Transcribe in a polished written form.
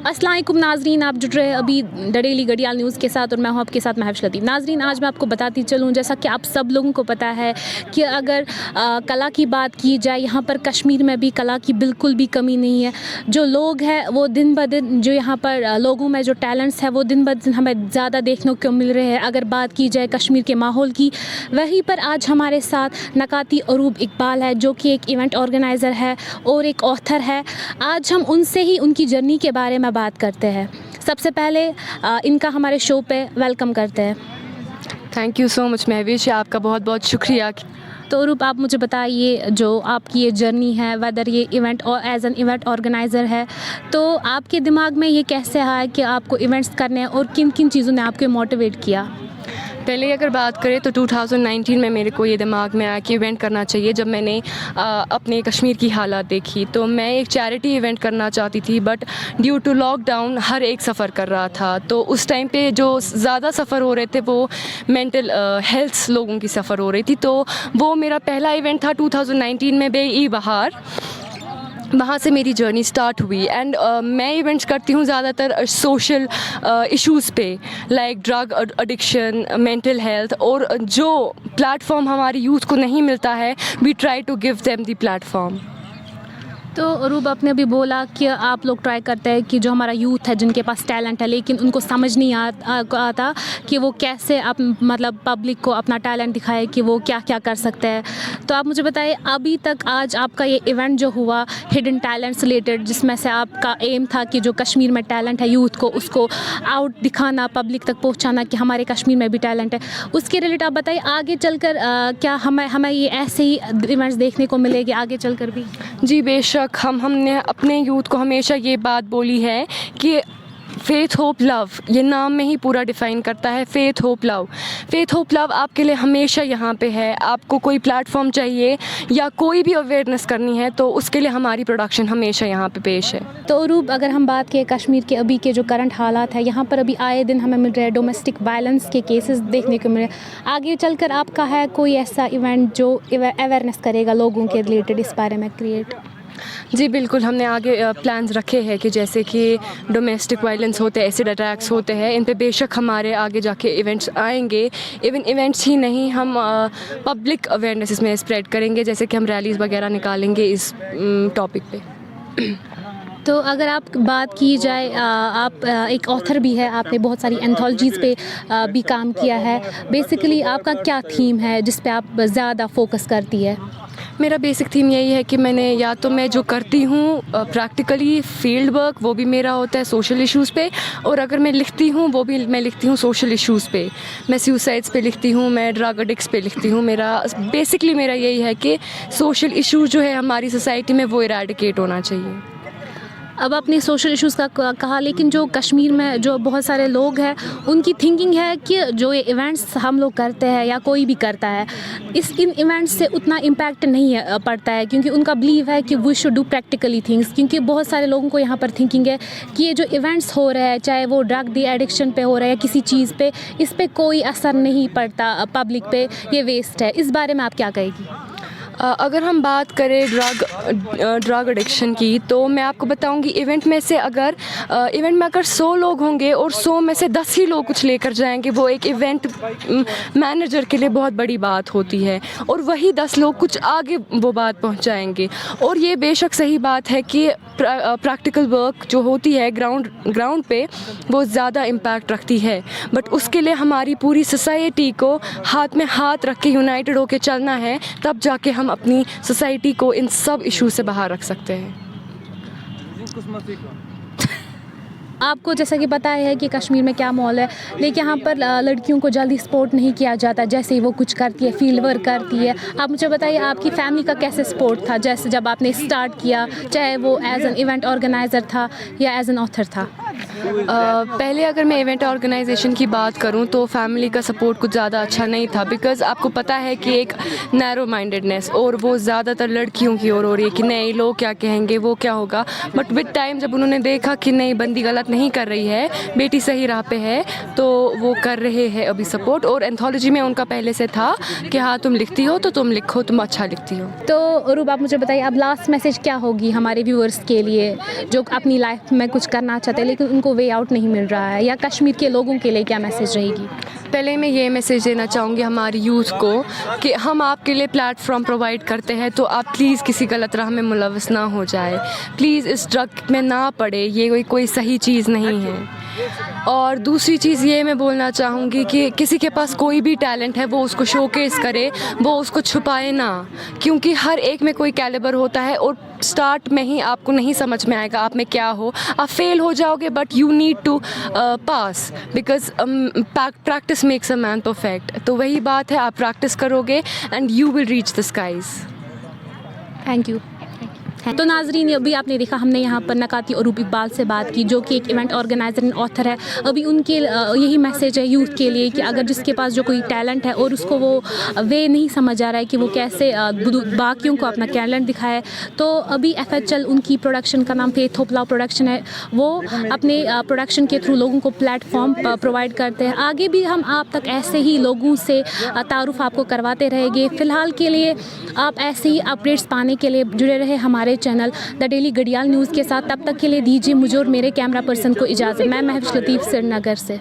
अस्सलाम वालेकुम नाजरीन, आप जुड़ रहे हैं अभी डडेली गढ़ियाल न्यूज़ के साथ और मैं हूं आपके साथ महविश लतीफ़। नाजरीन, आज मैं आपको बताती चलूं, जैसा कि आप सब लोगों को पता है कि अगर कला की बात की जाए, यहाँ पर कश्मीर में भी कला की बिल्कुल भी कमी नहीं है। जो लोग हैं वो दिन ब दिन, जो यहाँ पर लोगों में जो टैलेंट्स है वो दिन ब दिन हमें ज़्यादा देखने को मिल रहे हैं। अगर बात की जाए कश्मीर के माहौल की, वहीं पर आज हमारे साथ नकाती अरूब इकबाल है, जो कि एक इवेंट ऑर्गेनाइज़र है और एक ऑथर है। आज हम उनसे ही उनकी जर्नी के बारे में बात करते हैं। सबसे पहले इनका हमारे शो पे वेलकम करते हैं। Thank you so much Mahwish, आपका बहुत बहुत शुक्रिया। तो अरूब, आप मुझे बताइए, जो आपकी ये जर्नी है, वेदर ये इवेंट और एज एन इवेंट ऑर्गेनाइज़र है, तो आपके दिमाग में ये कैसे आया कि आपको इवेंट्स करने हैं और किन किन चीज़ों ने आपको मोटिवेट किया? पहले अगर बात करें तो 2019 में मेरे को ये दिमाग में आया कि इवेंट करना चाहिए। जब मैंने अपने कश्मीर की हालात देखी तो मैं एक चैरिटी इवेंट करना चाहती थी, बट ड्यू टू लॉकडाउन हर एक सफ़र कर रहा था। तो उस टाइम पे जो ज़्यादा सफ़र हो रहे थे वो मेंटल हेल्थ लोगों की सफ़र हो रही थी। तो वो मेरा पहला इवेंट था 2019 में, बे-ई-बहार। वहाँ से मेरी जर्नी स्टार्ट हुई। एंड मैं इवेंट्स करती हूँ ज़्यादातर सोशल इश्यूज़ पे, like drug addiction, mental health, और जो प्लेटफॉर्म हमारी यूथ को नहीं मिलता है, we try to give them the platform. तो अरूब, आपने अभी बोला कि आप लोग ट्राई करते हैं कि जो हमारा यूथ है, जिनके पास टैलेंट है लेकिन उनको समझ नहीं आता कि वो कैसे मतलब पब्लिक को अपना टैलेंट दिखाए कि वो क्या क्या कर सकते हैं। तो आप मुझे बताइए, अभी तक आज आपका ये इवेंट जो हुआ हिडन टैलेंट्स रिलेटेड, जिसमें से आपका एम था कि जो कश्मीर में टैलेंट है यूथ को उसको आउट दिखाना, पब्लिक तक पहुँचाना कि हमारे कश्मीर में भी टैलेंट है, उसके रिलेटेड आप बताइए आगे चलकर क्या हमें ये ऐसे ही इवेंट्स देखने को मिलेगी आगे चलकर भी? जी बेशक, हमने अपने यूथ को हमेशा ये बात बोली है कि फेथ होप लव, ये नाम में ही पूरा डिफ़ाइन करता है। Faith hope love, faith hope love आपके लिए हमेशा यहाँ पे है। आपको कोई प्लेटफॉर्म चाहिए या कोई भी अवेयरनेस करनी है तो उसके लिए हमारी प्रोडक्शन हमेशा यहाँ पे पेश है। तो अरूब, अगर हम बात करें कश्मीर के अभी के जो करंट हालात है, यहाँ पर अभी आए दिन हमें मिल रहे हैं डोमेस्टिक वायलेंस के केसेस देखने को मिल रहे हैं। आगे चलकर आपका है कोई ऐसा इवेंट जो अवेयरनेस करेगा लोगों के रिलेटेड इस बारे में क्रिएट? जी बिल्कुल, हमने आगे प्लान्स रखे हैं कि जैसे कि डोमेस्टिक वायलेंस होते हैं, एसिड अटैक्स होते हैं, इन पे बेशक हमारे आगे जाके इवेंट्स आएंगे। इवन इवेंट्स ही नहीं, हम पब्लिक अवेयरनेस इसमें स्प्रेड करेंगे, जैसे कि हम रैलीज़ वगैरह निकालेंगे इस टॉपिक पे। तो अगर आप बात की जाए, आप एक ऑथर भी है, आपने बहुत सारी एंथोलॉजीज़ पे भी काम किया है। बेसिकली आपका क्या थीम है जिस पे आप ज़्यादा फोकस करती है? मेरा बेसिक थीम यही है कि मैं जो करती हूँ प्रैक्टिकली फील्ड वर्क, वो भी मेरा होता है सोशल इश्यूज़ पे, और अगर मैं लिखती हूँ वो भी मैं लिखती हूँ सोशल इश्यूज़ पे। मैं सुसाइड्स पे लिखती हूँ, मैं ड्रग एडिक्ट्स पे लिखती हूँ। मेरा यही है कि सोशल इश्यूज़ जो है हमारी सोसाइटी में वो इरेडिकेट होना चाहिए। अब आपने सोशल इश्यूज़ का कहा, लेकिन जो कश्मीर में जो बहुत सारे लोग हैं उनकी थिंकिंग है कि जो ये इवेंट्स हम लोग करते हैं या कोई भी करता है, इन इवेंट्स से उतना इम्पैक्ट नहीं पड़ता है, क्योंकि उनका बिलीव है कि we should do practically things. क्योंकि बहुत सारे लोगों को यहाँ पर थिंकिंग है कि ये जो इवेंट्स हो रहे हैं, चाहे वो ड्रग दी एडिक्शन पे हो रहा है या किसी चीज़ पे, इस पर कोई असर नहीं पड़ता पब्लिक पे, ये वेस्ट है। इस बारे में आप क्या कहेगी? अगर हम बात करें ड्रग एडिक्शन की, तो मैं आपको बताऊंगी इवेंट में अगर 100 लोग होंगे और 100 में से 10 ही लोग कुछ लेकर जाएंगे, वो एक इवेंट मैनेजर के लिए बहुत बड़ी बात होती है, और वही 10 लोग कुछ आगे वो बात पहुंचाएंगे। और ये बेशक सही बात है कि प्रैक्टिकल वर्क जो होती है ग्राउंड पे वो ज़्यादा इम्पैक्ट रखती है, बट उसके लिए हमारी पूरी सोसाइटी को हाथ में हाथ रख के यूनाइटेड होकर चलना है, तब जाके हम अपनी सोसाइटी को इन सब इशू से बाहर रख सकते हैं। आपको जैसा कि पता है कि कश्मीर में क्या माहौल है, लेकिन यहाँ पर लड़कियों को जल्दी सपोर्ट नहीं किया जाता, जैसे ही वो कुछ करती है, फील्ड वर्क करती है। आप मुझे बताइए आपकी फैमिली का कैसे सपोर्ट था, जैसे जब आपने स्टार्ट किया, चाहे वो एज एन इवेंट ऑर्गेनाइज़र था या एज एन ऑथर था? پہلے اگر میں ایونٹ آرگنائزیشن کی بات کروں تو فیملی کا سپورٹ کچھ زیادہ اچھا نہیں تھا، بیکاز آپ کو پتہ ہے کہ ایک نیرو مائنڈیڈنیس، اور وہ زیادہ تر لڑکیوں کی اور ہو رہی ہے کہ نہیں لوگ کیا کہیں گے، وہ کیا ہوگا. بٹ وتھ ٹائم جب انہوں نے دیکھا کہ نہیں بندی غلط نہیں کر رہی ہے، بیٹی صحیح راہ پہ ہے، تو وہ کر رہے ہیں ابھی سپورٹ. اور اینتھولوجی میں ان کا پہلے سے تھا کہ ہاں تم لکھتی ہو تو تم لکھو، تم اچھا لکھتی ہو. تو عروب آپ مجھے بتائیے اب لاسٹ میسیج کیا ہوگی ہمارے ویورز کے لیے جو اپنی لائف میں کچھ کرنا چاہتے ہیں لیکن ان کو وے آؤٹ نہیں مل رہا ہے، یا کشمیر کے لوگوں کے لیے کیا میسیج رہے گی؟ پہلے میں یہ میسیج دینا چاہوں گی ہماری یوتھ کو کہ ہم آپ کے لیے پلیٹ فارم پرووائڈ کرتے ہیں، تو آپ پلیز کسی غلط راہ میں ملوث نہ ہو جائے، پلیز اس ڈرگ میں نہ پڑے، یہ کوئی صحیح چیز نہیں ہے. اور دوسری چیز یہ میں بولنا چاہوں گی کہ کسی کے پاس کوئی بھی ٹیلنٹ ہے وہ اس کو شو کیس کرے، وہ اس کو چھپائے نہ، کیونکہ ہر ایک میں کوئی کیلیبر ہوتا ہے، اور سٹارٹ میں ہی آپ کو نہیں سمجھ میں آئے گا آپ میں کیا ہو، آپ فیل ہو جاؤ گے، but you need to pass, because practice makes a man perfect. تو وہی بات ہے، آپ پریکٹس کرو گے and you will reach the skies. Thank you. تو ناظرین ابھی آپ نے دیکھا ہم نے یہاں پر نکاتی عروب اقبال سے بات کی جو کہ ایک ایونٹ آرگنائزر اینڈ آتھر ہے. ابھی ان کے یہی میسیج ہے یوتھ کے لیے کہ اگر جس کے پاس جو کوئی ٹیلنٹ ہے اور اس کو وہ وے نہیں سمجھ آ رہا ہے کہ وہ کیسے باقیوں کو اپنا ٹیلنٹ دکھائے، تو ابھی FHL ان کی پروڈکشن کا نام فیتھ ہوپ لاؤ پروڈکشن ہے، وہ اپنے پروڈکشن کے تھرو لوگوں کو پلیٹ فارم پرووائڈ کرتے ہیں. آگے بھی ہم آپ تک ایسے ہی لوگوں سے تعارف آپ کو کرواتے رہیں گے. فی الحال کے لیے آپ ایسے ہی اپڈیٹس پانے کے لیے جڑے رہے ہمارے چینل دا ڈیلی گڑیال نیوز کے ساتھ. تب تک کے لیے دیجیے مجھے اور میرے کیمرہ پرسن کو اجازت. میں محوش لطیف سری نگر سے.